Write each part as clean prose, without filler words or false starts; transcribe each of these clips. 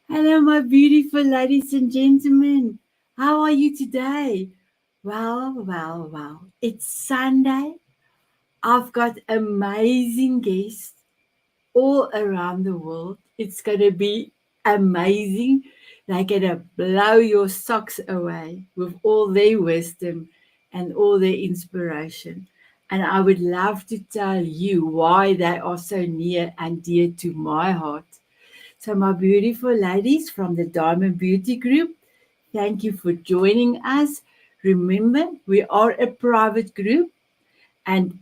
Hello, my beautiful ladies and gentlemen. How are you today? Well. It's Sunday. I've got amazing guests all around the world. It's going to be amazing. They're going to blow your socks away with all their wisdom and all their inspiration. And I would love to tell you why they are so near and dear to my heart. So, my beautiful ladies from the Diamond Beauty Group, thank you for joining us. Remember, we are a private group, and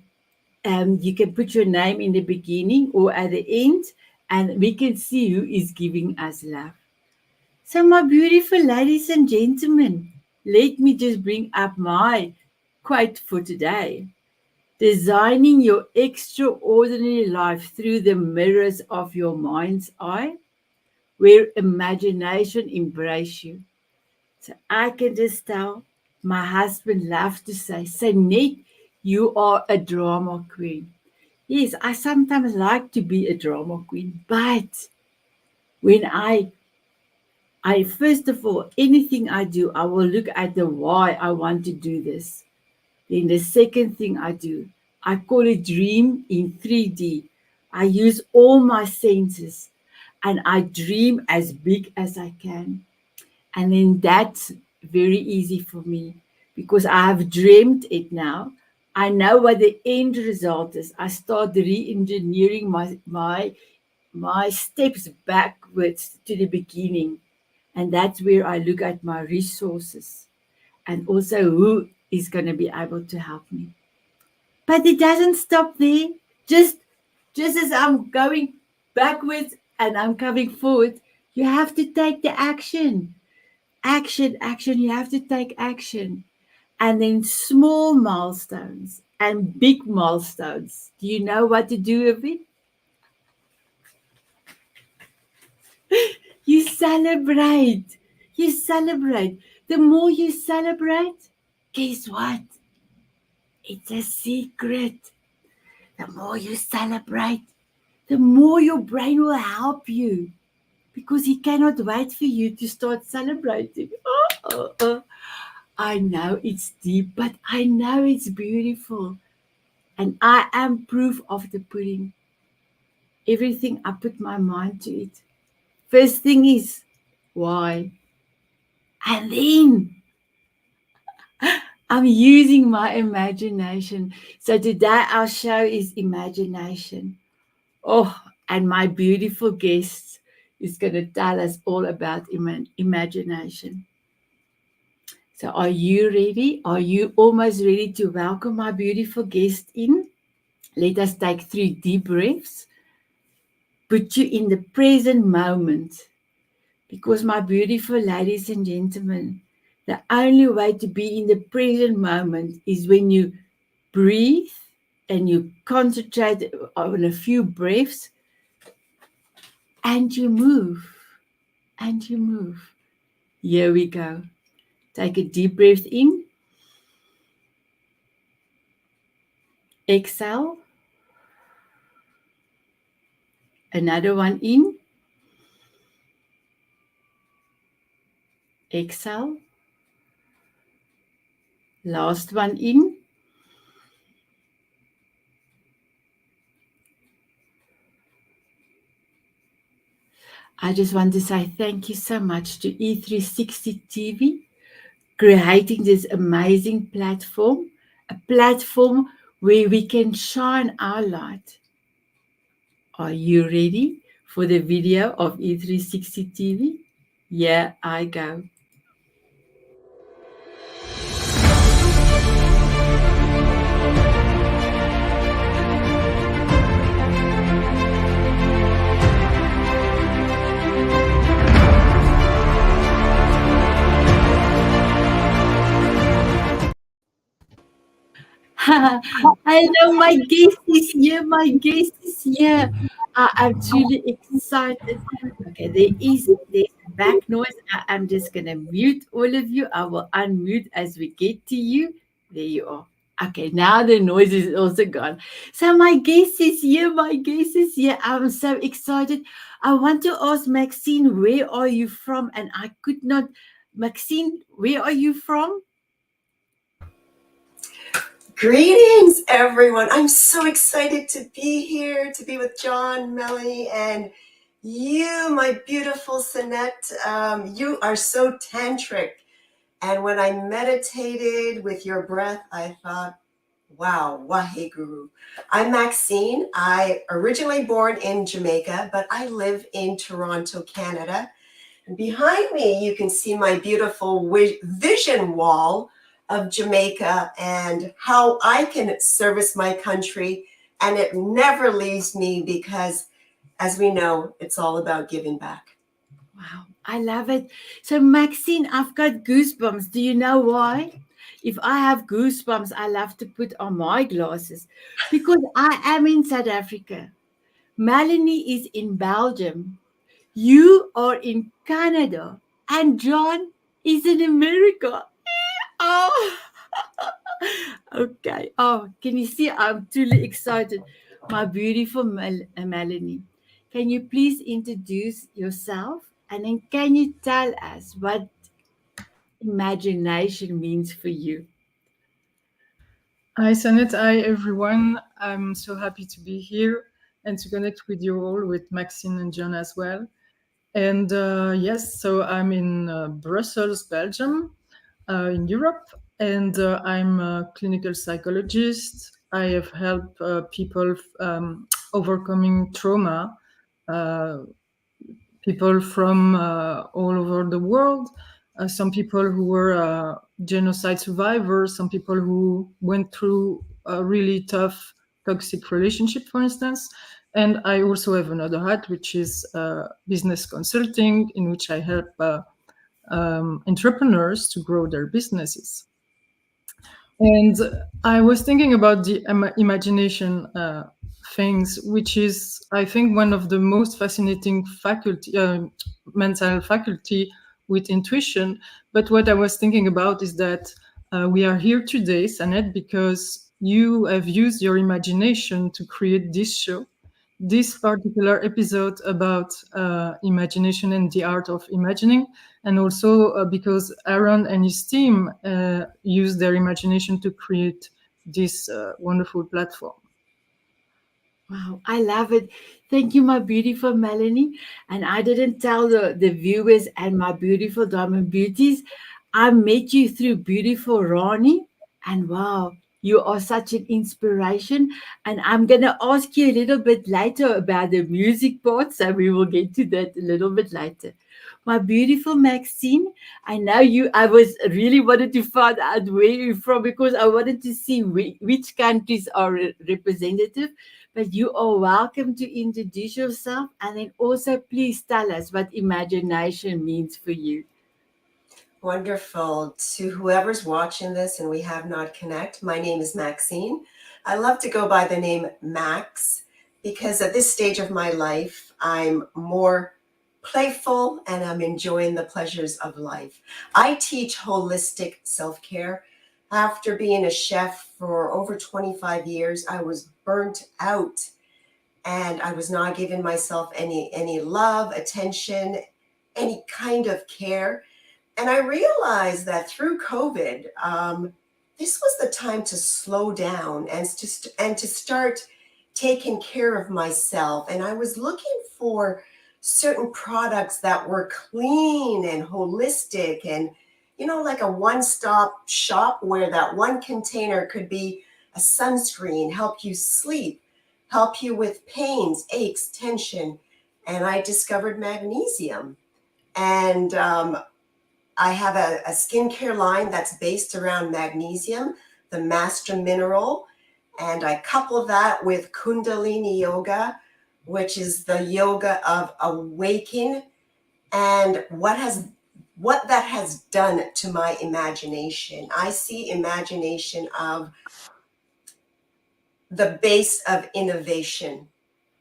you can put your name in the beginning or at the end, and we can see who is giving us love. So, my beautiful ladies and gentlemen, let me just bring up my quote for today. Designing your extraordinary life through the mirrors of your mind's eye, where imagination embrace you. So I can just tell my husband loves to say, Sanet, you are a drama queen. Yes, I sometimes like to be a drama queen, but when I first of all, anything I do, I will look at the why I want to do this. Then the second thing I do, I call it dream in 3D. I use all my senses and I dream as big as I can. And then that's very easy for me because I have dreamed it now. I know what the end result is. I start re-engineering my steps backwards to the beginning. And that's where I look at my resources and also who is going to be able to help me. But it doesn't stop there. Just just as I'm going backwards and I'm coming forward, you have to take the action. Action. You have to take action. And then small milestones and big milestones. Do you know what to do with it? You celebrate. You celebrate. The more you celebrate, guess what? It's a secret. The more you celebrate, the more your brain will help you because he cannot wait for you to start celebrating. I know it's deep, but I know it's beautiful. And I am proof of the pudding. Everything I put my mind to it. First thing is why? And then I'm using my imagination. So today our show is imagination. Oh, and my beautiful guest is going to tell us all about imagination. So, are you ready? Are you almost ready to welcome my beautiful guest in? Let us take 3 deep breaths, put you in the present moment. Because, my beautiful ladies and gentlemen, the only way to be in the present moment is when you breathe and you concentrate on a few breaths and you move and you move. Here we go. Take a deep breath in, exhale, another one in, exhale, last one in. I just want to say thank you so much to E360 TV creating this amazing platform, a platform where we can shine our light. Are you ready for the video of E360 TV? Here I go. Hello, my guest is here. My guest is here. I'm truly excited. Okay, there's back noise. I'm just gonna mute all of you. I will unmute as we get to you. There you are. Okay, now the noise is also gone. So my guest is here. My guest is here. I'm so excited. I want to ask Maxine, where are you from? And I could not. Maxine, where are you from? Greetings, everyone. I'm so excited to be here, to be with John, Melanie, and you, my beautiful Sanet. You are so tantric. And when I meditated with your breath, I thought, wow, Waheguru. I'm Maxine. I originally born in Jamaica, but I live in Toronto, Canada. And behind me, you can see my beautiful vision wall of Jamaica and how I can service my country. And it never leaves me because, as we know, it's all about giving back. Wow, I love it. So Maxine, I've got goosebumps. Do you know why? If I have goosebumps, I love to put on my glasses because I am in South Africa. Melanie is in Belgium. You are in Canada. And John is in America. Oh, okay. Oh, can you see? I'm truly excited. My beautiful Melanie, can you please introduce yourself? And then can you tell us what imagination means for you? Hi, Sanet. Hi, everyone. I'm so happy to be here and to connect with you all, with Maxine and John as well. And yes, so I'm in Brussels, Belgium, in Europe, and I'm a clinical psychologist. I have helped people overcoming trauma, uh, people from all over the world. Some people who were genocide survivors, some people who went through a really tough, toxic relationship, for instance. And I also have another hat, which is business consulting, in which I help entrepreneurs to grow their businesses. And I was thinking about the imagination things, which is, I think, one of the most fascinating faculty, mental faculty with intuition. But what I was thinking about is that we are here today, Sanet, because you have used your imagination to create this show, this particular episode about imagination and the art of imagining, and also because Aaron and his team use their imagination to create this wonderful platform. Wow, I love it. Thank you, my beautiful Melanie. And I didn't tell the viewers and my beautiful diamond beauties, I met you through beautiful Ronnie. And wow, you are such an inspiration. And I'm going to ask you a little bit later about the music part. So we will get to that a little bit later. My beautiful Maxine, I know you. I was really wanted to find out where you're from because I wanted to see which countries are representative. But you are welcome to introduce yourself and then also please tell us what imagination means for you. Wonderful. To whoever's watching this and we have not connect, my name is Maxine. I love to go by the name Max because at this stage of my life, I'm more playful and I'm enjoying the pleasures of life. I teach holistic self-care. After being a chef for over 25 years, I was burnt out and I was not giving myself any love, attention, any kind of care. And I realized that through COVID, this was the time to slow down and to start taking care of myself. And I was looking for certain products that were clean and holistic and, like a one-stop shop where that one container could be a sunscreen, help you sleep, help you with pains, aches, tension. And I discovered magnesium. And I have a skincare line that's based around magnesium, the master mineral, and I couple that with Kundalini yoga, which is the yoga of awakening, and what that has done to my imagination. I see imagination of the base of innovation,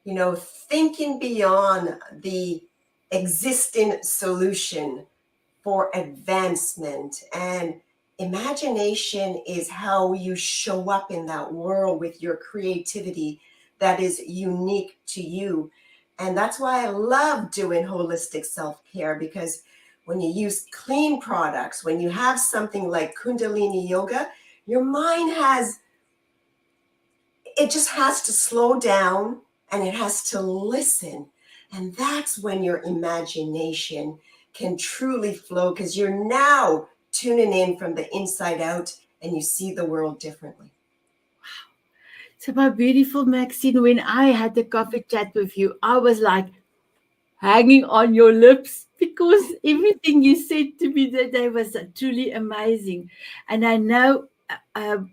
thinking beyond the existing solution for advancement and imagination is how you show up in that world with your creativity that is unique to you. And that's why I love doing holistic self-care, because when you use clean products, when you have something like Kundalini yoga, your mind just has to slow down and it has to listen. And that's when your imagination can truly flow, because you're now tuning in from the inside out and you see the world differently. So, my beautiful Maxine, when I had the coffee chat with you, I was like hanging on your lips because everything you said to me that day was truly amazing. And I know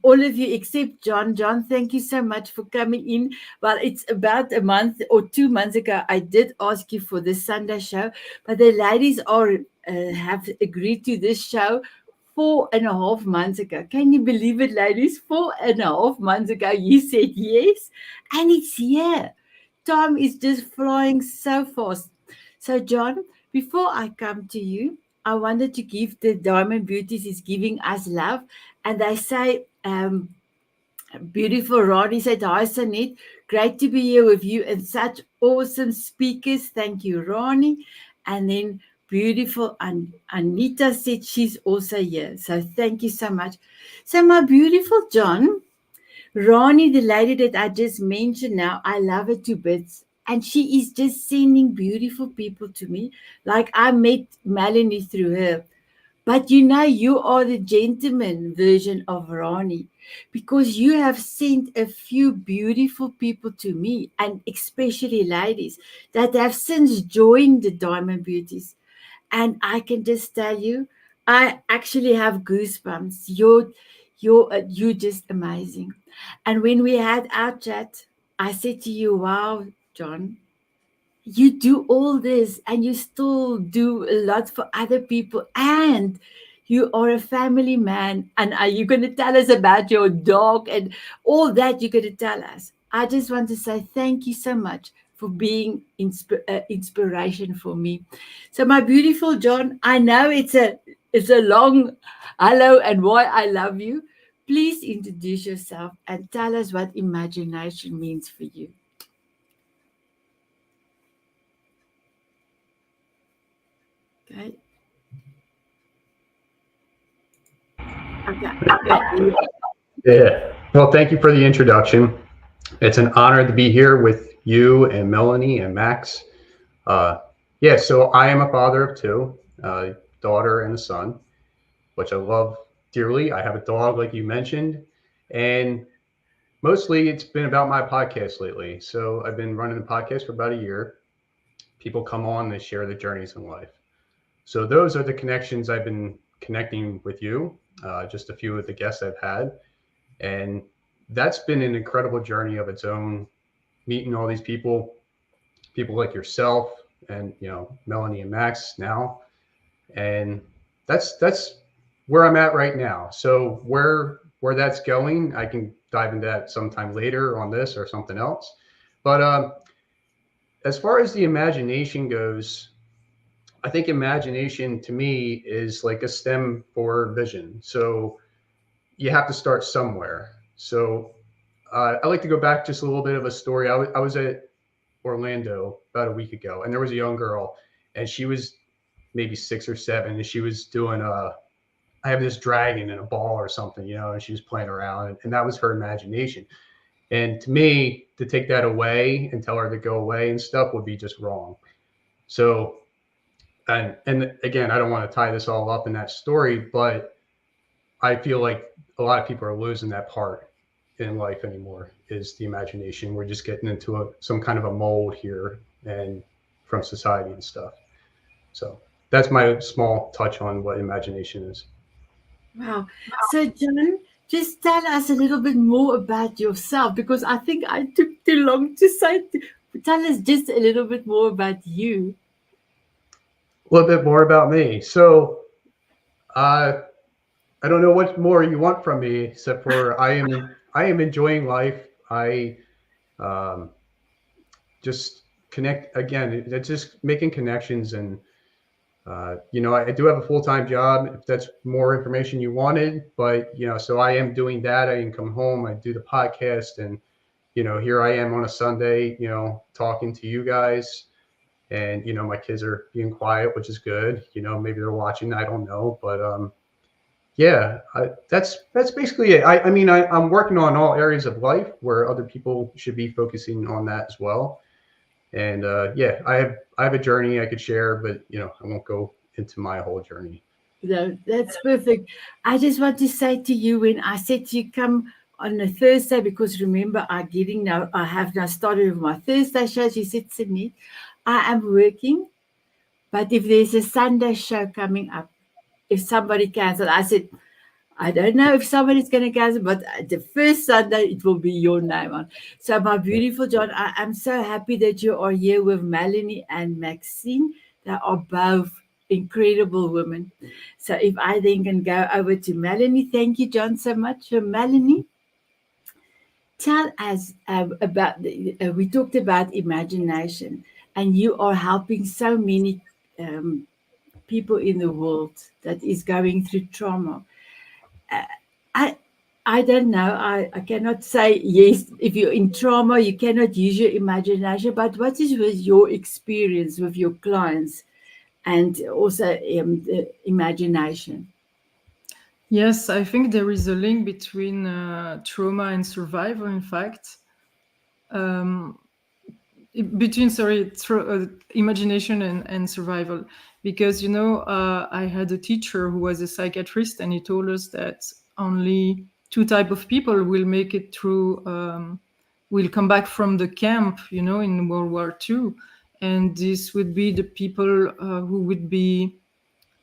all of you except John. John, thank you so much for coming in. Well, it's about a month or 2 months ago, I did ask you for the Sunday show, but the ladies have agreed to this show 4.5 months ago. Can you believe it, ladies? 4.5 months ago, you said yes, and it's here. Time is just flying so fast. So, John, before I come to you, I wanted to give the Diamond Beauties is giving us love, and they say, beautiful Ronnie said, "Hi, Sanet. Great to be here with you and such awesome speakers. Thank you, Ronnie." And then beautiful Anita said she's also here. So thank you so much. So, my beautiful John, Ronnie, the lady that I just mentioned now, I love her to bits. And she is just sending beautiful people to me. Like I met Melanie through her. But you know, you are the gentleman version of Ronnie because you have sent a few beautiful people to me, and especially ladies that have since joined the Diamond Beauties. And I can just tell you, I actually have goosebumps. You're just amazing. And when we had our chat, I said to you, "Wow, John, you do all this and you still do a lot for other people, and you are a family man, and are you going to tell us about your dog and all that you're going to tell us?" I just want to say thank you so much for being inspiration for me. So, my beautiful John, I know it's a long hello and why I love you. Please introduce yourself and tell us what imagination means for you. Okay. Okay. Okay. Yeah. Well, thank you for the introduction. It's an honor to be here with you and Melanie and Max. Uh, yeah, so I am a father of two, a daughter and a son, which I love dearly. I have a dog, like you mentioned, and mostly it's been about my podcast lately. So I've been running the podcast for about a year. People come on, they share their journeys in life. So those are the connections I've been connecting with you, just a few of the guests I've had. And that's been an incredible journey of its own, meeting all these people like yourself and, Melanie and Max now. And that's where I'm at right now. So where that's going, I can dive into that sometime later on this or something else. But as far as the imagination goes, I think imagination to me is like a stem for vision. So you have to start somewhere. So I like to go back just a little bit of a story. I was at Orlando about a week ago, and there was a young girl, and she was maybe 6 or 7, and she was doing I have this dragon in a ball or something, and she was playing around, and that was her imagination. And to me, to take that away and tell her to go away and stuff would be just wrong. So, and again, I don't want to tie this all up in that story, but I feel like a lot of people are losing that part in life anymore, is the imagination. We're just getting into some kind of a mold here and from society and stuff. So that's my small touch on what imagination is. Wow. So, John, just tell us a little bit more about yourself because I think I took too long to say. Tell us just a little bit more about you. A little bit more about me. So uh, I don't know what more you want from me, except for I am enjoying life. I um, just connect again. It's just making connections and I do have a full-time job, if that's more information you wanted, but, so I am doing that. I can come home, I do the podcast, and, here I am on a Sunday, talking to you guys. And, my kids are being quiet, which is good. Maybe they're watching, I don't know. But yeah, that's basically it. I mean, I'm working on all areas of life where other people should be focusing on that as well. And yeah, I have a journey I could share, but I won't go into my whole journey. No, that's perfect. I just want to say to you, when I said to you come on a Thursday, because remember I have now started with my Thursday shows. You said, Sydney, I am working, but if there's a Sunday show coming up, if somebody cancels, I said, I don't know if somebody's going to cancel, but the first Sunday it will be your name on. So, my beautiful John, I am so happy that you are here with Melanie and Maxine. They are both incredible women. So, if I then can go over to Melanie, thank you, John, so much. So, Melanie, tell us about we talked about imagination, and you are helping so many people in the world that is going through trauma. I I don't know. I cannot say yes. If you're in trauma, you cannot use your imagination. But what is with your experience with your clients and also the imagination? Yes, I think there is a link between trauma and survival, in fact. Um, between, sorry, imagination and survival. Because, I had a teacher who was a psychiatrist, and he told us that only two type of people will make it through, will come back from the camp, in World War II. And this would be the people who would be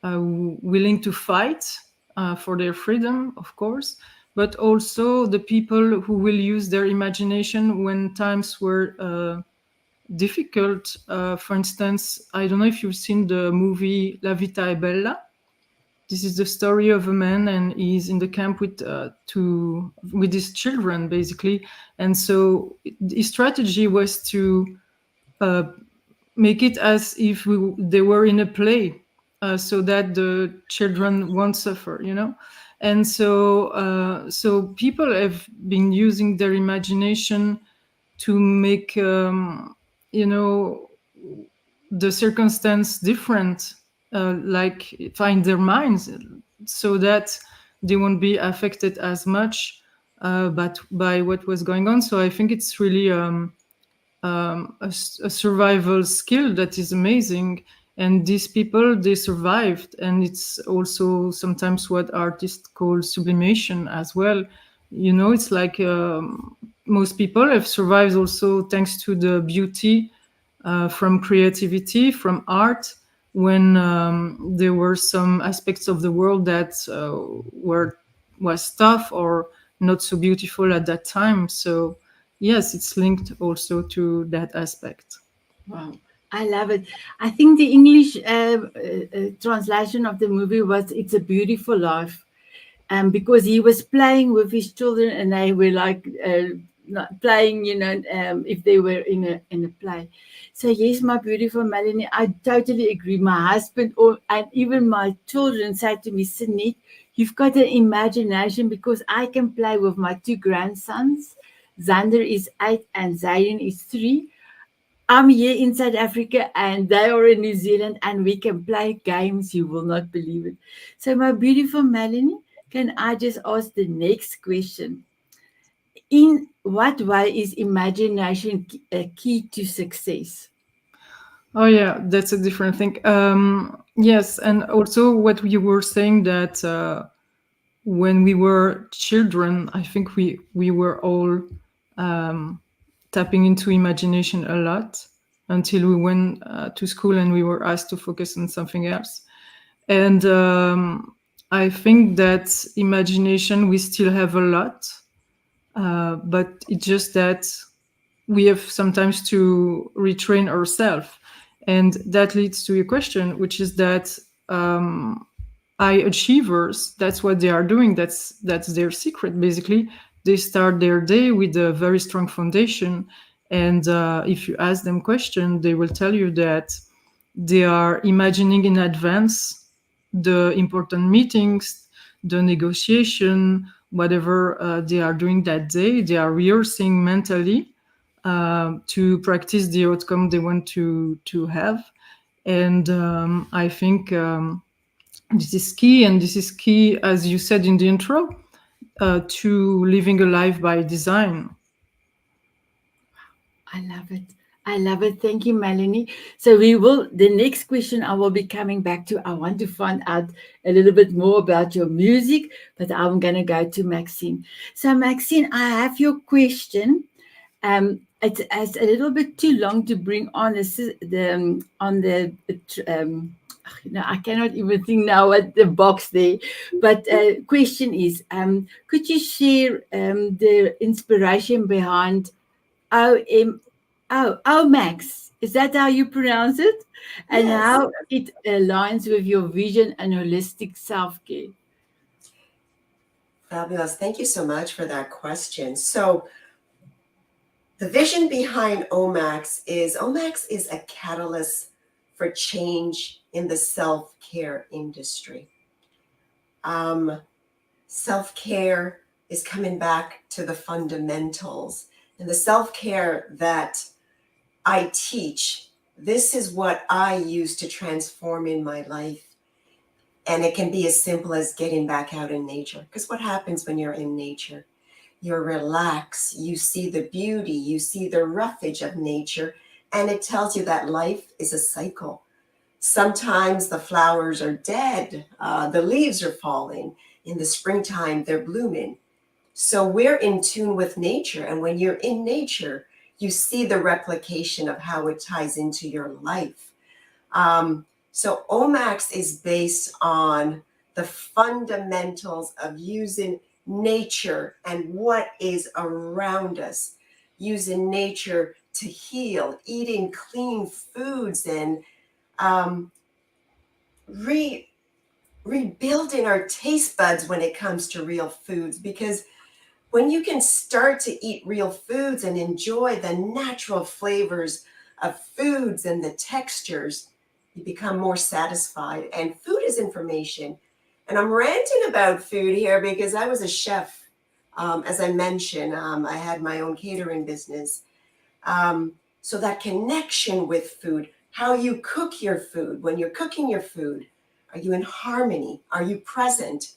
willing to fight for their freedom, of course, but also the people who will use their imagination when times were difficult. For instance, I don't know if you've seen the movie La Vita è Bella. This is the story of a man, and he's in the camp with his children, basically. And so his strategy was to make it as if they were in a play, so that the children won't suffer, And so people have been using their imagination to make, the circumstance different, like find their minds, so that they won't be affected as much but by what was going on. So I think it's really a survival skill that is amazing. And these people, they survived. And it's also sometimes what artists call sublimation as well. It's like most people have survived also thanks to the beauty from creativity, from art, when there were some aspects of the world that was tough or not so beautiful at that time. So yes, it's linked also to that aspect. Wow, I love it. I think the English translation of the movie was "It's a Beautiful Life." Because he was playing with his children, and they were like not playing, if they were in a play. So yes, my beautiful Melanie, I totally agree. My husband and even my children say to me, Sanet, you've got an imagination, because I can play with my two grandsons. Xander is 8 and Zayden is 3. I'm here in South Africa and they are in New Zealand, and we can play games. You will not believe it. So, my beautiful Melanie, can I just ask the next question? In what way is imagination a key to success? Oh yeah, that's a different thing. Yes, and also what you were saying, that when we were children, I think we were all tapping into imagination a lot, until we went to school and we were asked to focus on something else. And I think that imagination, we still have a lot, but it's just that we have sometimes to retrain ourselves. And that leads to your question, which is that high achievers, that's what they are doing. That's their secret, basically. They start their day with a very strong foundation. And if you ask them questions, they will tell you that They are imagining in advance the important meetings, the negotiation, whatever they are doing that day. They are rehearsing mentally to practice the outcome they want to have. And I think this is key, and this is key, as you said in the intro, to living a life by design. I love it. I love it. Thank you, Melanie. So the next question I will be coming back to. I want to find out a little bit more about your music, but I'm going to go to Maxine. So, Maxine, I have your question. It's a little bit too long to bring on I cannot even think now at the box there. But question is, could you share the inspiration behind Max? Is that how you pronounce it? And Yes. how it aligns with your vision and holistic self care? Fabulous. Thank you so much for that question. So the vision behind Omax is a catalyst for change in the self-care industry. Self-care is coming back to the fundamentals, and the self-care that I teach, this is what I use to transform in my life. And it can be as simple as getting back out in nature. Because what happens when you're in nature? You're relaxed, you see the beauty, you see the roughage of nature, and it tells you that life is a cycle. Sometimes the flowers are dead, the leaves are falling. In the springtime, they're blooming. So we're in tune with nature. And when you're in nature, you see the replication of how it ties into your life. So Omax is based on the fundamentals of using nature and what is around us, using nature to heal, eating clean foods, and rebuilding our taste buds when it comes to real foods. Because when you can start to eat real foods and enjoy the natural flavors of foods and the textures, you become more satisfied. And food is information. And I'm ranting about food here because I was a chef. As I mentioned, I had my own catering business. So that connection with food, how you cook your food, when you're cooking your food, are you in harmony? Are you present?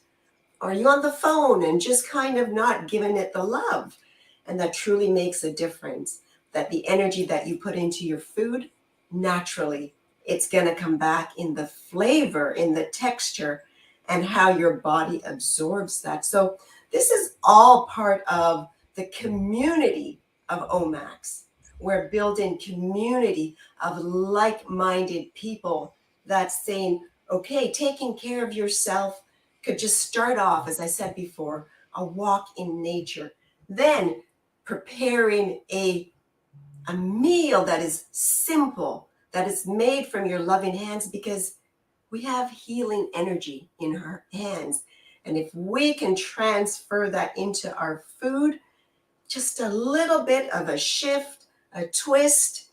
Are you on the phone and just kind of not giving it the love? And that truly makes a difference. That the energy that you put into your food, naturally, it's going to come back in the flavor, in the texture, and how your body absorbs that. So this is all part of the community of Omax. We're building community of like-minded people that's saying, okay, taking care of yourself could just start off, as I said before, a walk in nature, then preparing a meal that is simple, that is made from your loving hands, because we have healing energy in our hands. And if we can transfer that into our food, just a little bit of a shift, a twist,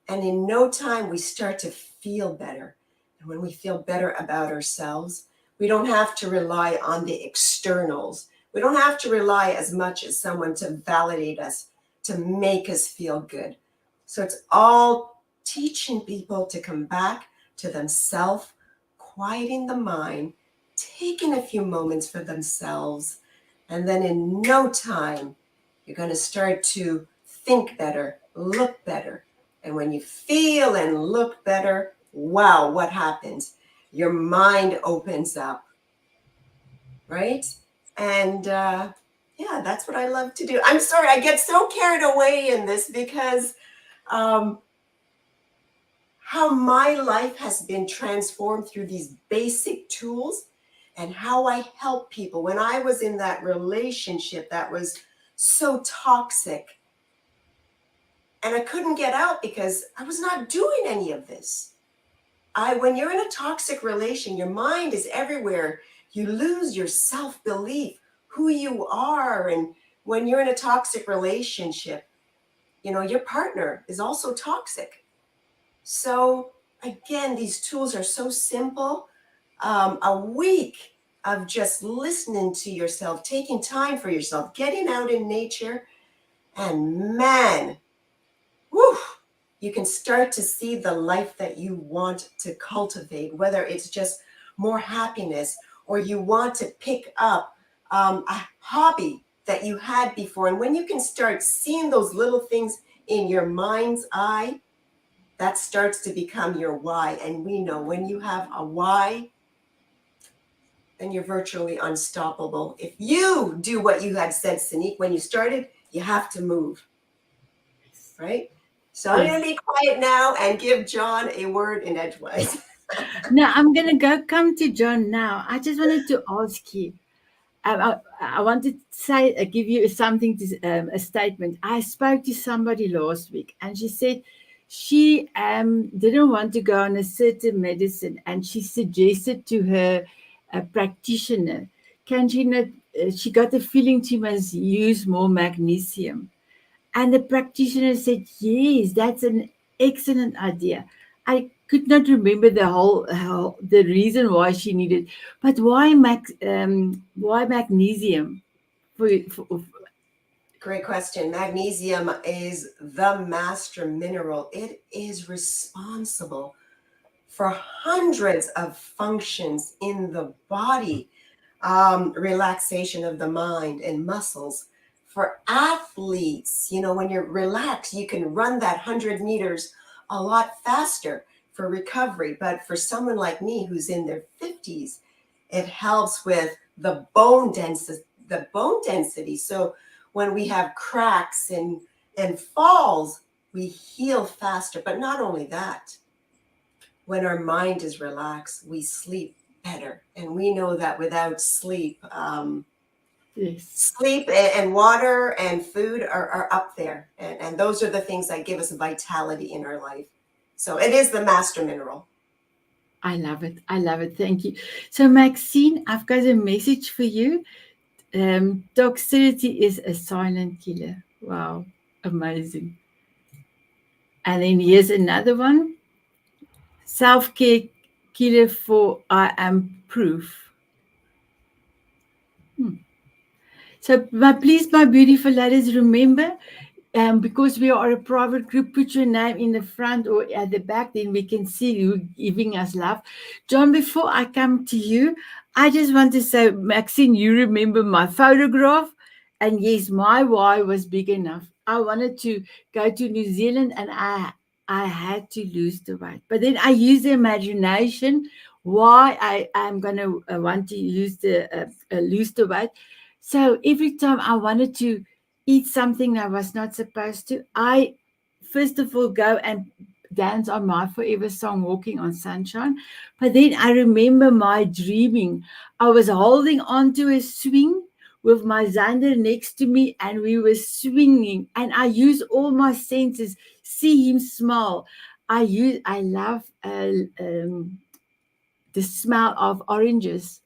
and in no time we start to feel better. And when we feel better about ourselves, we don't have to rely on the externals. We don't have to rely as much as someone to validate us, to make us feel good. So it's all teaching people to come back to themselves, quieting the mind, taking a few moments for themselves, and then in no time, you're going to start to think better, look better. And when you feel and look better, wow, what happens? Your mind opens up, right? And yeah, that's what I love to do. I'm sorry, I get so carried away in this because how my life has been transformed through these basic tools and how I help people. When I was in that relationship that was so toxic, and I couldn't get out because I was not doing any of this. When you're in a toxic relation, your mind is everywhere. You lose your self-belief, who you are. And when you're in a toxic relationship, you know, your partner is also toxic. So Again, these tools are so simple. A week of just listening to yourself, taking time for yourself, getting out in nature, and man, whew, you can start to see the life that you want to cultivate, whether it's just more happiness or you want to pick up a hobby that you had before. And when you can start seeing those little things in your mind's eye, that starts to become your why. And we know when you have a why, then you're virtually unstoppable. If you do what you had said, Sanet, when you started, you have to move, right? So I'm going to Yes. be quiet now and give John a word in edgewise. Now I'm gonna go come to John now. I just wanted to ask you. I wanted to say, give you something to a statement. I spoke to somebody last week, and she said she didn't want to go on a certain medicine, and she suggested to her practitioner, can she not? She got the feeling she must use more magnesium, and the practitioner said, yes, that's an excellent idea. I could not remember the reason why she needed, but why magnesium? For Great question. Magnesium is the master mineral. It is responsible for hundreds of functions in the body, relaxation of the mind and muscles. For athletes, when you're relaxed, you can run that 100 meters a lot faster for recovery. But for someone like me who's in their 50s, it helps with the bone density. So when we have cracks and falls, we heal faster. But not only that, when our mind is relaxed, we sleep better. And we know that without sleep, yes, sleep and water and food are up there. And those are the things that give us vitality in our life. So it is the master mineral. I love it. I love it. Thank you. So Maxine, I've got a message for you. Toxicity is a silent killer. Wow, amazing. And then here's another one. Self-care killer for I am proof. So, please, my beautiful ladies, remember, because we are a private group, put your name in the front or at the back, then we can see you giving us love. John, before I come to you, I just want to say, Maxine, you remember my photograph? And yes, my why was big enough. I wanted to go to New Zealand and I had to lose the weight. But then I used the imagination why I am going to want to use lose the weight. So every time I wanted to eat something I was not supposed to, I first of all go and dance on my forever song, Walking on Sunshine. But then I remember my dreaming. I was holding onto a swing with my Xander next to me, and we were swinging. And I use all my senses, see him smile. I love the smell of oranges.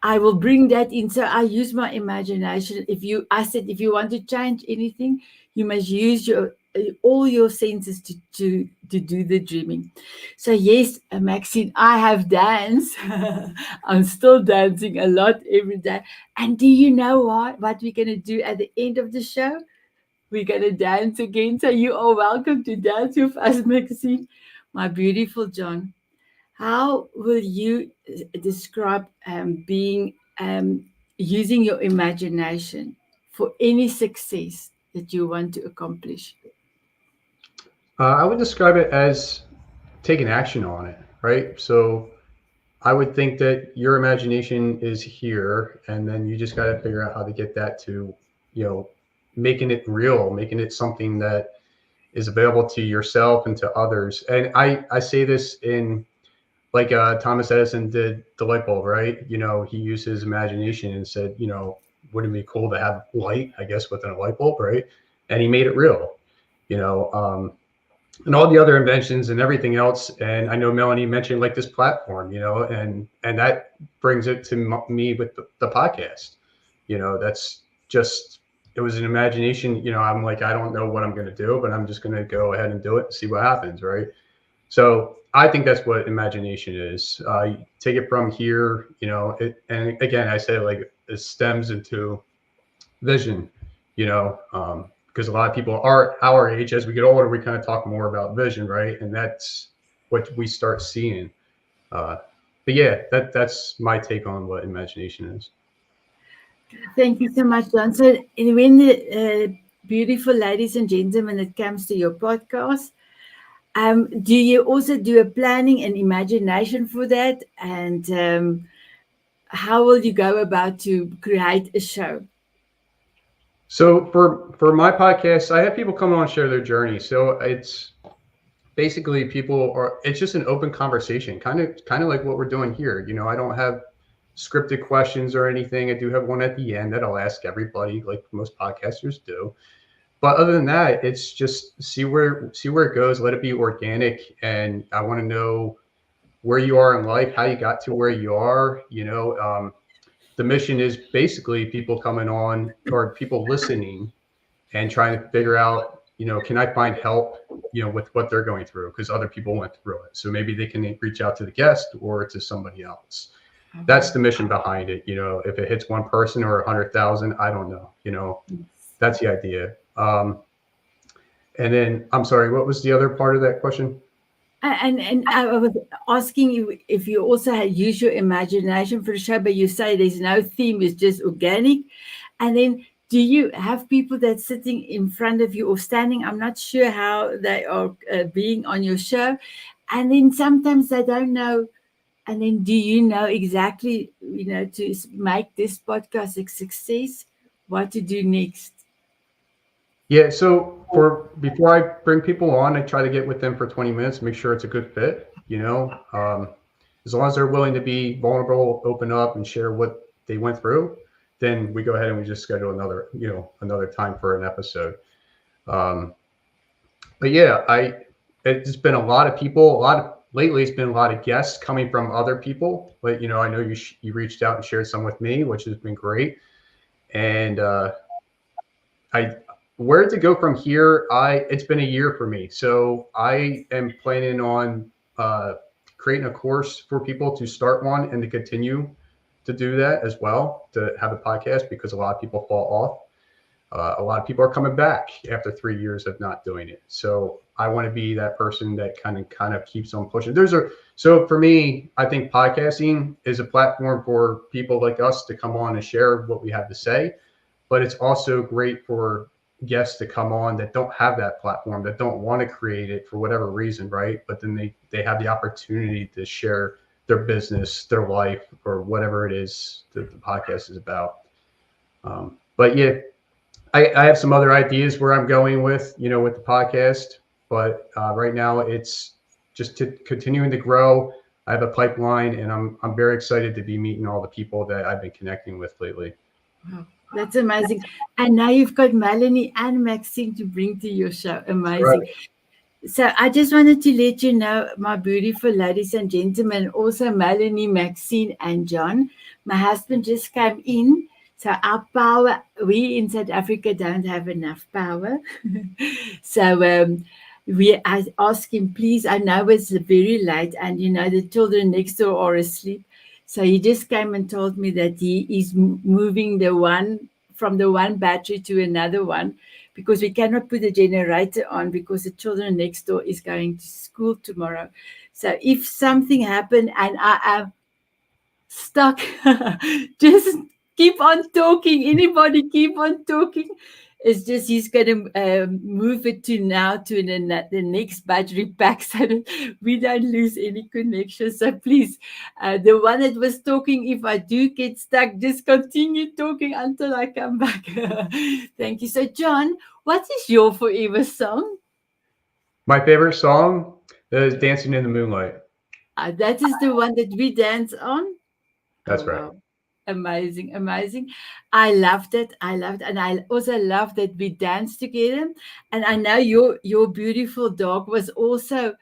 I will bring that in. So I use my imagination. I said, if you want to change anything, you must use your all your senses to do the dreaming. So yes, Maxine, I have danced. I'm still dancing a lot every day. And do you know what we're gonna do at the end of the show? We're gonna dance again. So you are welcome to dance with us, Maxine. My beautiful John. How will you describe being using your imagination for any success that you want to accomplish? I would describe it as taking action on it, right? So I would think that your imagination is here, and then you just got to figure out how to get that to, making it real, making it something that is available to yourself and to others. And I say this in like Thomas Edison did the light bulb, right? He used his imagination and said, wouldn't it be cool to have light, I guess, within a light bulb, right? And he made it real, you know. And all the other inventions and everything else. And I know Melanie mentioned like this platform, and that brings it to me with the podcast. That's just, it was an imagination. I'm like, I don't know what I'm going to do, but I'm just going to go ahead and do it and see what happens, right? So I think that's what imagination is. Take it from here, and again, I say like it stems into vision, because a lot of people are our age. As we get older, we kind of talk more about vision, right? And that's what we start seeing. Uh, but yeah, that's my take on what imagination is. Thank you so much, John. So, when the beautiful ladies and gentlemen, it comes to your podcast, do you also do a planning and imagination for that? And how will you go about to create a show? So for my podcast, I have people come on and share their journey. So it's basically people are. It's just an open conversation, kind of like what we're doing here. I don't have scripted questions or anything. I do have one at the end that I'll ask everybody, like most podcasters do. But other than that, it's just see where it goes. Let it be organic, and I want to know where you are in life, how you got to where you are. The mission is basically people coming on or people listening and trying to figure out, can I find help, with what they're going through because other people went through it. So maybe they can reach out to the guest or to somebody else. That's the mission behind it. If it hits one person or 100,000, I don't know. That's the idea. And then I'm sorry, what was the other part of that question? And I was asking you if you also use your imagination for the show, but you say there's no theme; it's just organic. And then, do you have people that's sitting in front of you or standing? I'm not sure how they are being on your show. And then sometimes they don't know. And then, do you know exactly, to make this podcast a success, what to do next? Yeah, so for before I bring people on, I try to get with them for 20 minutes, make sure it's a good fit, as long as they're willing to be vulnerable, open up and share what they went through, then we go ahead and we just schedule another time for an episode. Um, but yeah, it's been a lot of people, lately it's been a lot of guests coming from other people, but I know you reached out and shared some with me, which has been great. And I where to go from here, it's been a year for me, so I am planning on creating a course for people to start one and to continue to do that as well, to have a podcast, because a lot of people fall off. A lot of people are coming back after 3 years of not doing it. So I want to be that person that kind of keeps on pushing. So for me, I think podcasting is a platform for people like us to come on and share what we have to say, but it's also great for guests to come on that don't have that platform, that don't want to create it for whatever reason, right? But then they have the opportunity to share their business, their life, or whatever it is that the podcast is about. But yeah, I have some other ideas where I'm going with the podcast, but right now it's just to continuing to grow. I have a pipeline, and I'm very excited to be meeting all the people that I've been connecting with lately. Wow, that's amazing. And now you've got Melanie and Maxine to bring to your show. Amazing. Right. So I just wanted to let you know, my beautiful ladies and gentlemen, also Melanie, Maxine, and John. My husband just came in. So our power, we in South Africa don't have enough power. So I asked him, please, I know it's very late and the children next door are asleep. So he just came and told me that he is moving from the one battery to another one, because we cannot put the generator on because the children next door is going to school tomorrow. So if something happened and I am stuck, just keep on talking. Anybody keep on talking. It's just he's going to move it to the next battery pack so that we don't lose any connection. So please, the one that was talking, if I do get stuck, just continue talking until I come back. Thank you. So John, what is your forever song? My favorite song is "Dancing in the Moonlight." That is the one that we dance on. That's Oh, right. wow. Amazing, amazing. I loved it. I loved it. And I also love that we danced together. And I know your beautiful dog was also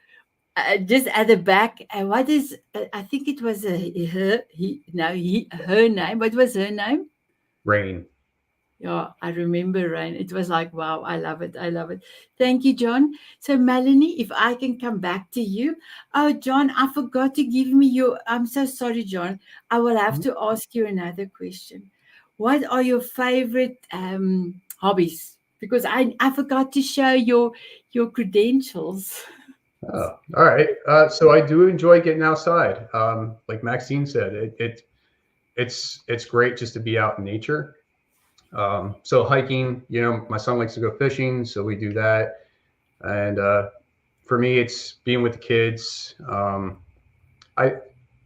just at the back. And what is, I think it was her name. What was her name? Rain. Yeah, I remember rain. It was like, wow, I love it. I love it. Thank you, John. So, Melanie, if I can come back to you. Oh, John, I forgot to give me your. I'm so sorry, John. I will have to ask you another question. What are your favorite hobbies? Because I forgot to show your credentials. Oh, all right. So I do enjoy getting outside. Like Maxine said, it's great just to be out in nature. So hiking, my son likes to go fishing, so we do that. And for me, it's being with the kids. I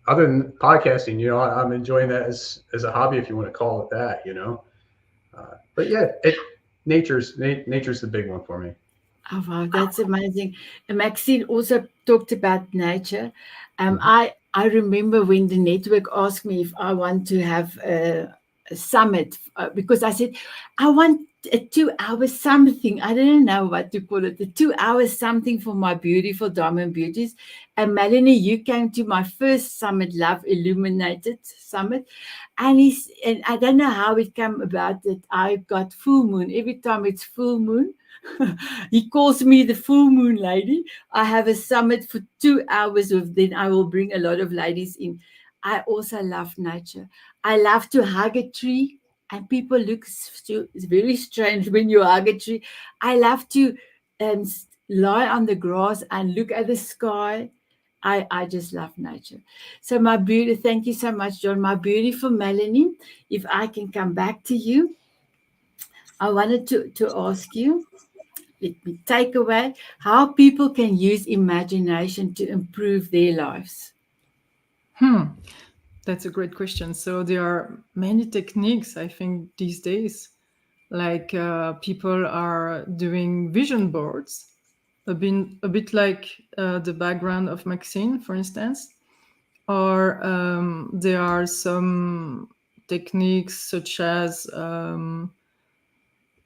Other than podcasting, I'm enjoying that as a hobby, if you want to call it that. But yeah, nature's the big one for me. Oh wow, that's amazing. And Maxine also talked about nature. Mhm. I remember when the network asked me if I want to have a summit because I said I want a 2 hour something. I didn't know what to call it. The 2 hours something for my beautiful diamond beauties. And Melanie, you came to my first summit, Love Illuminated Summit, and I don't know how it came about that I got full moon every time it's full moon. He calls me the full moon lady. I have a summit for 2 hours of then I will bring a lot of ladies in. I also love nature. I love to hug a tree and people look it's very strange when you hug a tree. I love to lie on the grass and look at the sky. I just love nature. So my beauty, thank you so much, John. My beautiful Melanie, if I can come back to you, I wanted to ask you, let me take away how people can use imagination to improve their lives. Hmm, that's a great question. So there are many techniques, I think, these days. Like people are doing vision boards, a bit like the background of Maxine, for instance. Or there are some techniques such as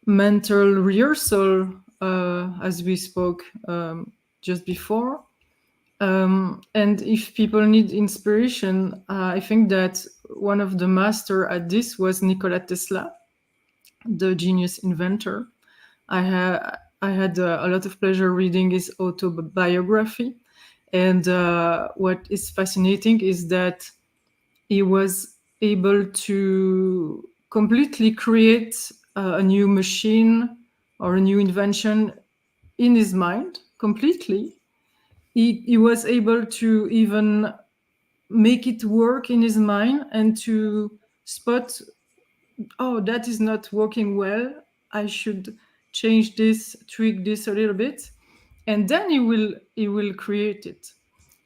mental rehearsal, as we spoke just before. And if people need inspiration, I think that one of the master at this was Nikola Tesla, the genius inventor. I had a lot of pleasure reading his autobiography, and what is fascinating is that he was able to completely create a new machine or a new invention in his mind completely. He was able to even make it work in his mind and to spot, oh, that is not working well, I should change this, tweak this a little bit, and then he will create it.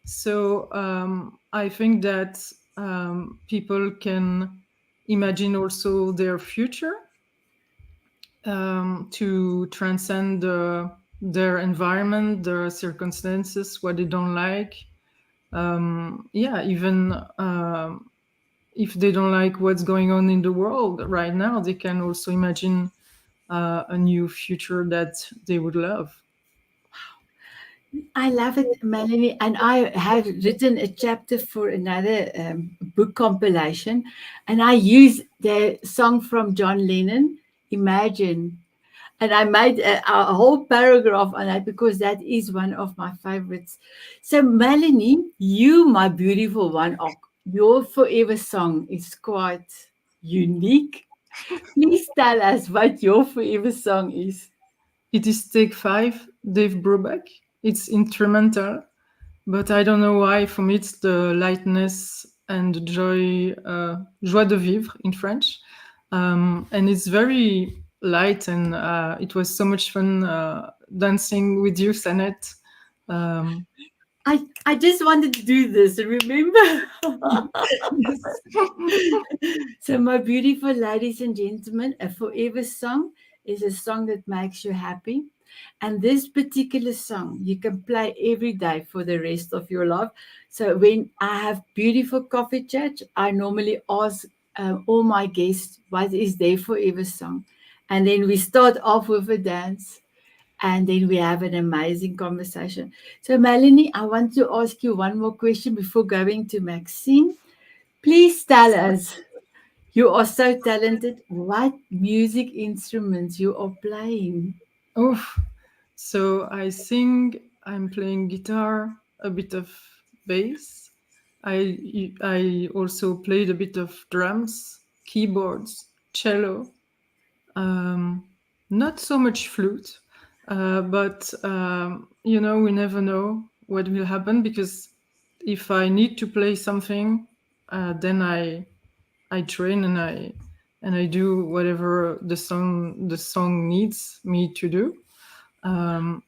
So I think that people can imagine also their future, to transcend their environment, their circumstances, what they don't like. Yeah, even if they don't like what's going on in the world right now, they can also imagine a new future that they would love. I love it, Melanie. And I have written a chapter for another book compilation, and I use the song from John Lennon, Imagine. And I made a whole paragraph on that because that is one of my favorites. So, Melanie, you, my beautiful one, your forever song is quite unique. Please tell us what your forever song is. It is Take Five, Dave Brubeck. It's instrumental, but I don't know why. For me, it's the lightness and the joy, joie de vivre in French. And it's very light, and it was so much fun dancing with you, Sanet. Um, I just wanted to do this, remember? yes. So, my beautiful ladies and gentlemen, a forever song is a song that makes you happy. And this particular song you can play every day for the rest of your life. So, when I have beautiful coffee chats, I normally ask all my guests what is their forever song. And then we start off with a dance and then we have an amazing conversation. So, Melanie, I want to ask you one more question before going to Maxine. Please tell us You are so talented. What music instruments you are playing? Oh, so I sing, I'm playing guitar, a bit of bass. I also played a bit of drums, keyboards, cello, um, not so much flute, but we never know what will happen, because if I need to play something, then I train and I do whatever the song needs me to do.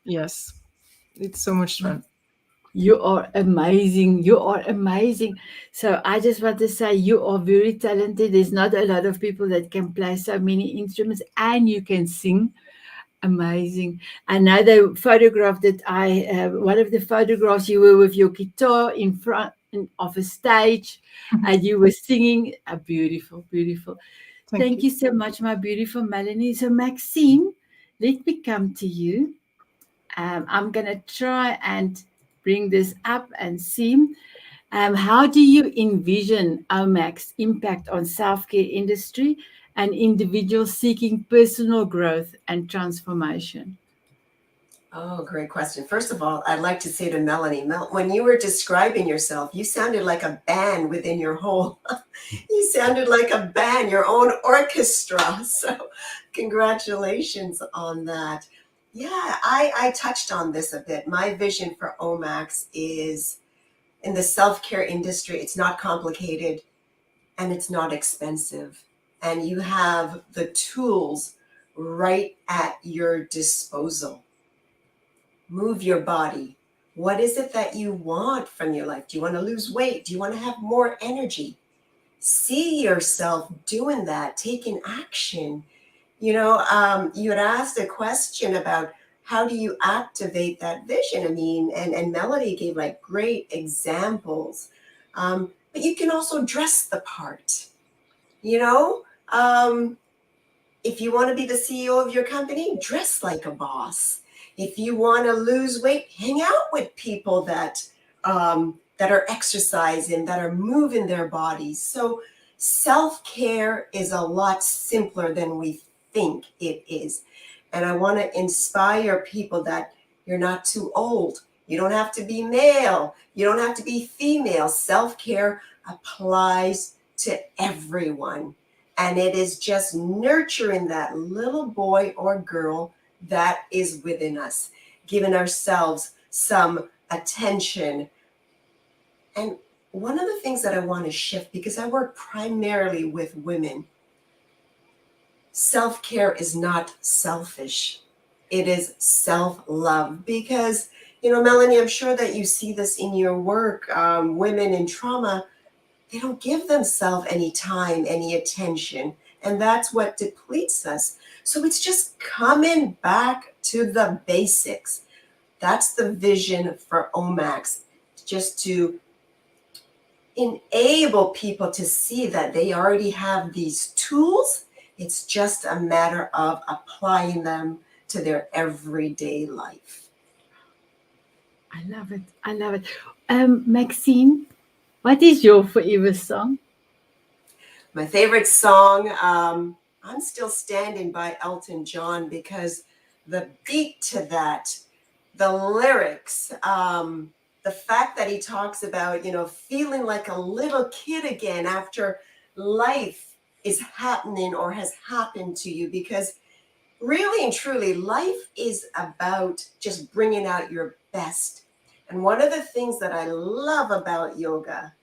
Yes, it's so much fun. You are amazing. You are amazing. So I just want to say you are very talented. There's not a lot of people that can play so many instruments and you can sing. Amazing. Another photograph that one of the photographs, you were with your guitar in front of a stage and you were singing. Beautiful, beautiful. Thank Thank you. you so much, my beautiful Melanie. So, Maxine, let me come to you. I'm going to try and bring this up and see. How do you envision OMAC's impact on self-care industry and individuals seeking personal growth and transformation? Oh, great question. First of all, I'd like to say to Melanie, when you were describing yourself, you sounded like a band within your whole, you sounded like a band, your own orchestra. So congratulations on that. Yeah, I touched on this a bit. My vision for OMAX is in the self-care industry, it's not complicated and it's not expensive. And you have the tools right at your disposal. Move your body. What is it that you want from your life? Do you want to lose weight? Do you want to have more energy? See yourself doing that, taking action. You had asked a question about how do you activate that vision? I mean, and Melody gave like great examples. But you can also dress the part, you know? If you want to be the CEO of your company, dress like a boss. If you want to lose weight, hang out with people that are exercising, that are moving their bodies. So self-care is a lot simpler than we think it is. And I want to inspire people that you're not too old. You don't have to be male. You don't have to be female. Self-care applies to everyone. And it is just nurturing that little boy or girl that is within us, giving ourselves some attention. And one of the things that I want to shift, because I work primarily with women, self-care is not selfish. It is self-love. Because, Melanie, I'm sure that you see this in your work, women in trauma, they don't give themselves any time, any attention. And that's what depletes us. So it's just coming back to the basics. That's the vision for OMAX, just to enable people to see that they already have these tools. It's just a matter of applying them to their everyday life. I love it. I love it. Maxine, what is your forever song? My favorite song, I'm Still Standing by Elton John, because the beat to that, the lyrics, the fact that he talks about, feeling like a little kid again after life is happening or has happened to you. Because really and truly, life is about just bringing out your best. And one of the things that I love about yoga,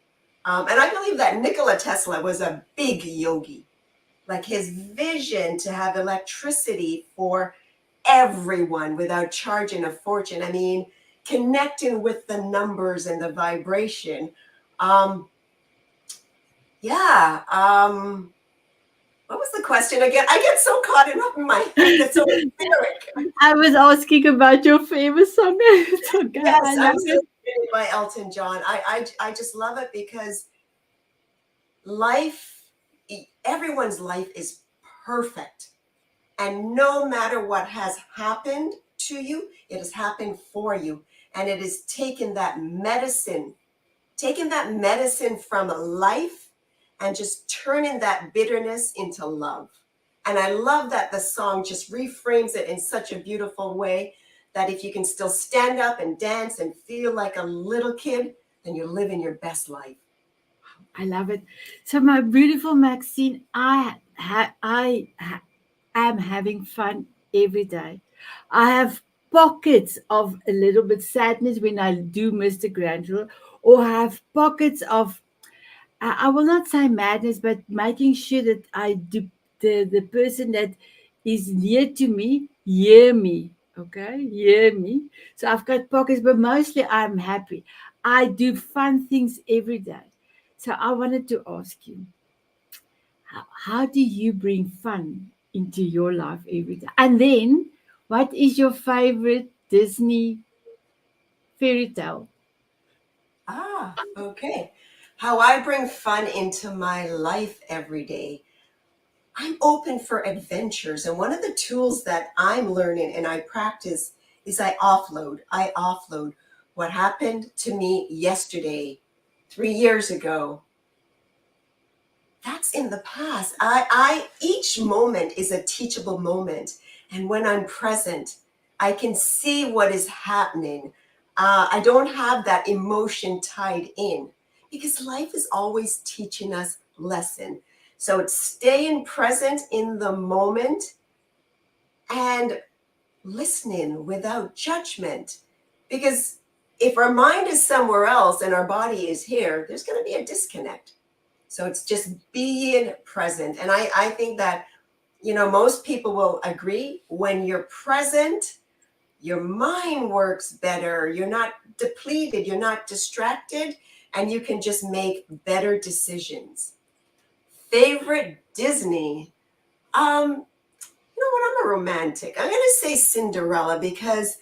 and I believe that Nikola Tesla was a big yogi, like his vision to have electricity for everyone without charging a fortune. I mean, connecting with the numbers and the vibration. Um, yeah. What was the question again? I get so caught up in my head. It's so etheric. I was asking about your favorite song. It's okay. I Yes, love I'm Still it. Standing by Elton John. I just love it because life, everyone's life is perfect. And no matter what has happened to you, it has happened for you. And it is taking that medicine from life and just turning that bitterness into love. And I love that the song just reframes it in such a beautiful way that if you can still stand up and dance and feel like a little kid, then you're living your best life. I love it. So, my beautiful Maxine, am having fun every day. I have pockets of a little bit sadness when I do miss the grandchildren, or have pockets of I will not say madness, but making sure that I do the person that is near to me hear me. Okay, hear me. So I've got pockets, but mostly I'm happy. I do fun things every day. So I wanted to ask you, how do you bring fun into your life every day? And then, what is your favorite Disney fairy tale? Ah, okay. How I bring fun into my life every day. I'm open for adventures. And one of the tools that I'm learning and I practice is I offload. I offload what happened to me yesterday, 3 years ago. That's in the past. Each moment is a teachable moment. And when I'm present, I can see what is happening. I don't have that emotion tied in because life is always teaching us lesson. So it's staying present in the moment and listening without judgment. Because if our mind is somewhere else and our body is here, there's going to be a disconnect. So it's just being present. And I think that, most people will agree when you're present, your mind works better. You're not depleted, you're not distracted, and you can just make better decisions. Favorite Disney? You know what? I'm a romantic. I'm going to say Cinderella because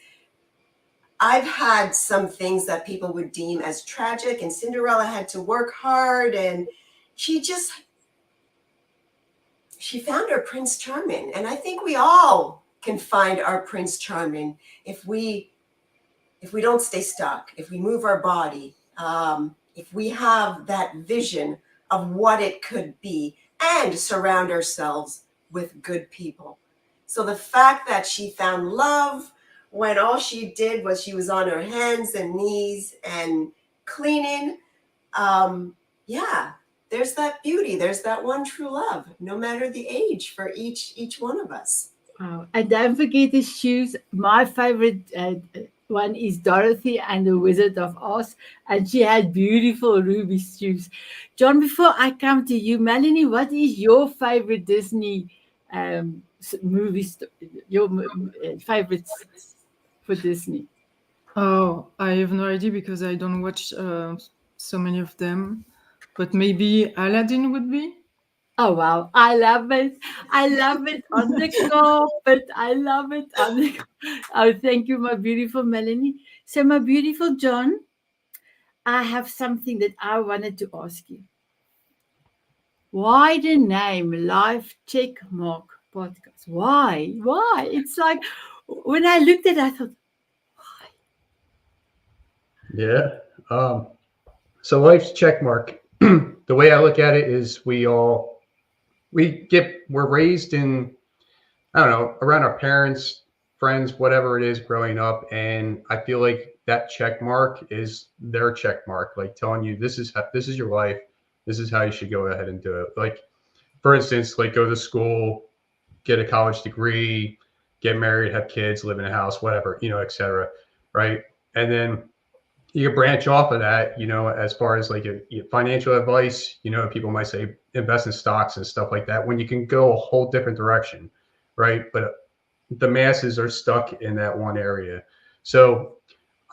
I've had some things that people would deem as tragic, and Cinderella had to work hard, and she just she found her Prince Charming. And I think we all can find our Prince Charming if we don't stay stuck, if we move our body, if we have that vision of what it could be and surround ourselves with good people. So the fact that she found love when all she did was she was on her hands and knees and cleaning, yeah, there's that beauty. There's that one true love, no matter the age for each one of us. Wow. And don't forget the shoes. My favorite one is Dorothy and the Wizard of Oz, and she had beautiful ruby shoes. John, before I come to you, Melanie, what is your favorite Disney movie? Your favorites for Disney? Oh, I have no idea because I don't watch so many of them. But maybe Aladdin would be? Oh wow, I love it. I love it on the carpet. I love it on the. Oh, thank you, my beautiful Melanie. So, my beautiful John, I have something that I wanted to ask you. Why the name Life Check Mark Podcast? Why? Why? It's like when I looked at it, I thought, Yeah. So life's check mark. The way I look at it is we're raised in, I don't know, around our parents, friends, whatever it is growing up. And I feel like that check mark is their check mark, like telling you this is your life. This is how you should go ahead and do it. Like, for instance, like go to school, get a college degree, get married, have kids, live in a house, whatever, et cetera. Right. And then you can branch off of that, as far as like financial advice, people might say invest in stocks and stuff like that when you can go a whole different direction. Right. But the masses are stuck in that one area. So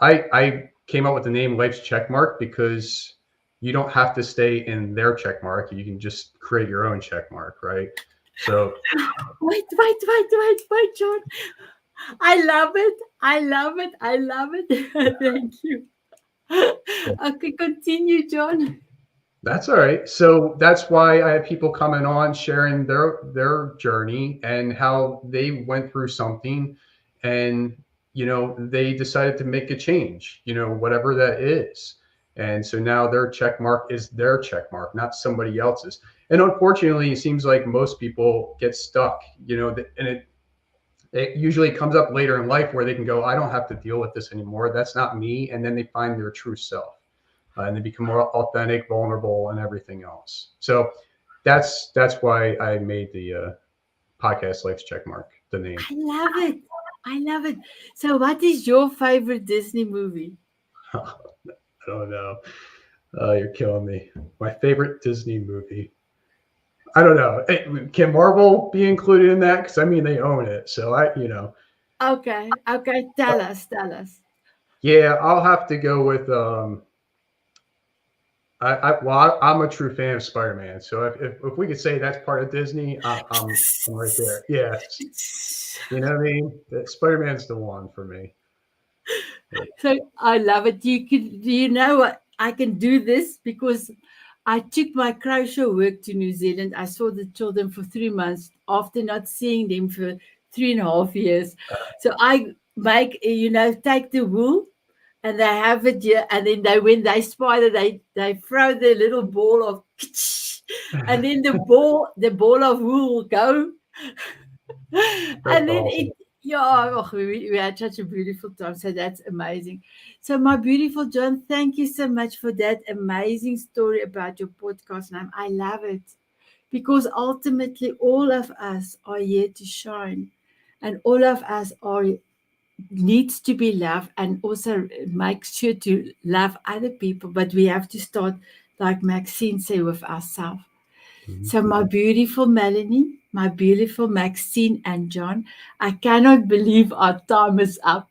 I came up with the name Life's Checkmark because you don't have to stay in their checkmark. You can just create your own checkmark. Right. So wait, John. I love it. I love it. I love it. Thank you. Okay, continue, John. that's all right. So that's why I have people coming on sharing their journey and how they went through something and they decided to make a change, whatever that is. And so now their check mark is their check mark, not somebody else's. And unfortunately, it seems like most people get stuck, and it usually comes up later in life where they can go, I don't have to deal with this anymore. That's not me. And then they find their true self, and they become more authentic, vulnerable, and everything else. So that's why I made the podcast Life's Checkmark the name. I love it. I love it. So what is your favorite Disney movie? I don't know. You're killing me. My favorite Disney movie. I don't know. Can Marvel be included in that? Because I mean, they own it. So Okay. Tell us. Yeah, I'll have to go with. I'm a true fan of Spider-Man. So if we could say that's part of Disney, I'm right there. Yes. You know what I mean? Spider-Man's the one for me. So I love it. Do you know what? I can do this because I took my crochet work to New Zealand. I saw the children for 3 months after not seeing them for 3.5 years. So I make, take the wool and they have it here. And then when they spider, they throw the little ball of, and then the ball of wool will go. And then awesome. we had such a beautiful time. So that's amazing. So my beautiful John, thank you so much for that amazing story about your podcast. And I love it because ultimately all of us are here to shine, and all of us needs to be loved, and also make sure to love other people. But we have to start, like Maxine said, with ourselves. So my beautiful Melanie, my beautiful Maxine and John, I cannot believe our time is up.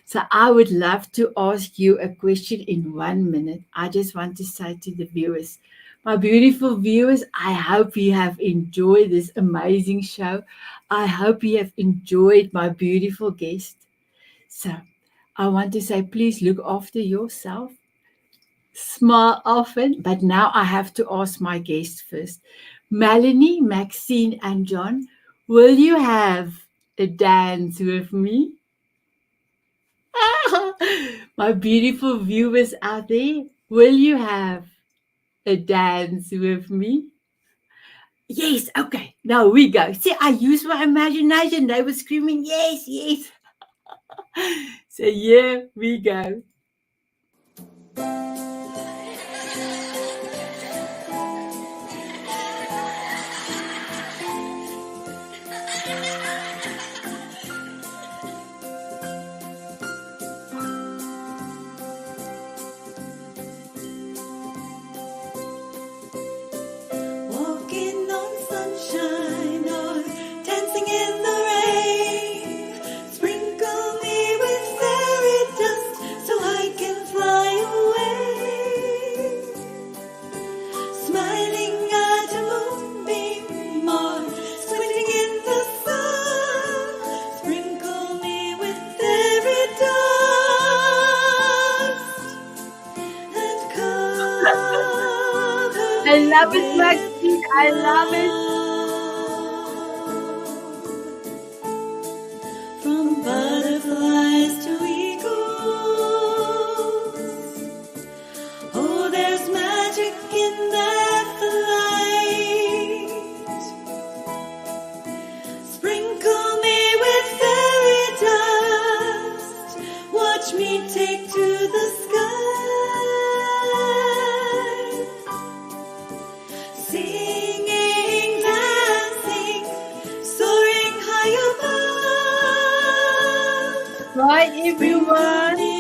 So I would love to ask you a question in 1 minute. I just want to say to the viewers, my beautiful viewers, I hope you have enjoyed this amazing show. I hope you have enjoyed my beautiful guest. So I want to say, please look after yourself. Smile often, but now I have to ask my guests first. Melanie, Maxine, and John, will you have a dance with me? My beautiful viewers out there, will you have a dance with me? Yes, okay, now we go. See, I used my imagination. They were screaming, yes, yes. So here we go. Walking on sunshine or dancing in the rain. Sprinkle me with fairy dust so I can fly away. Smiling at a moonbeam or squinting in the sun. Sprinkle me with fairy dust and cover I love it, Maxine. I love it. from butterflies to eagles. Oh, there's magic in that flight. Sprinkle me with fairy dust. Watch me take to the sky. Singing, dancing, soaring high above. Bye, everyone.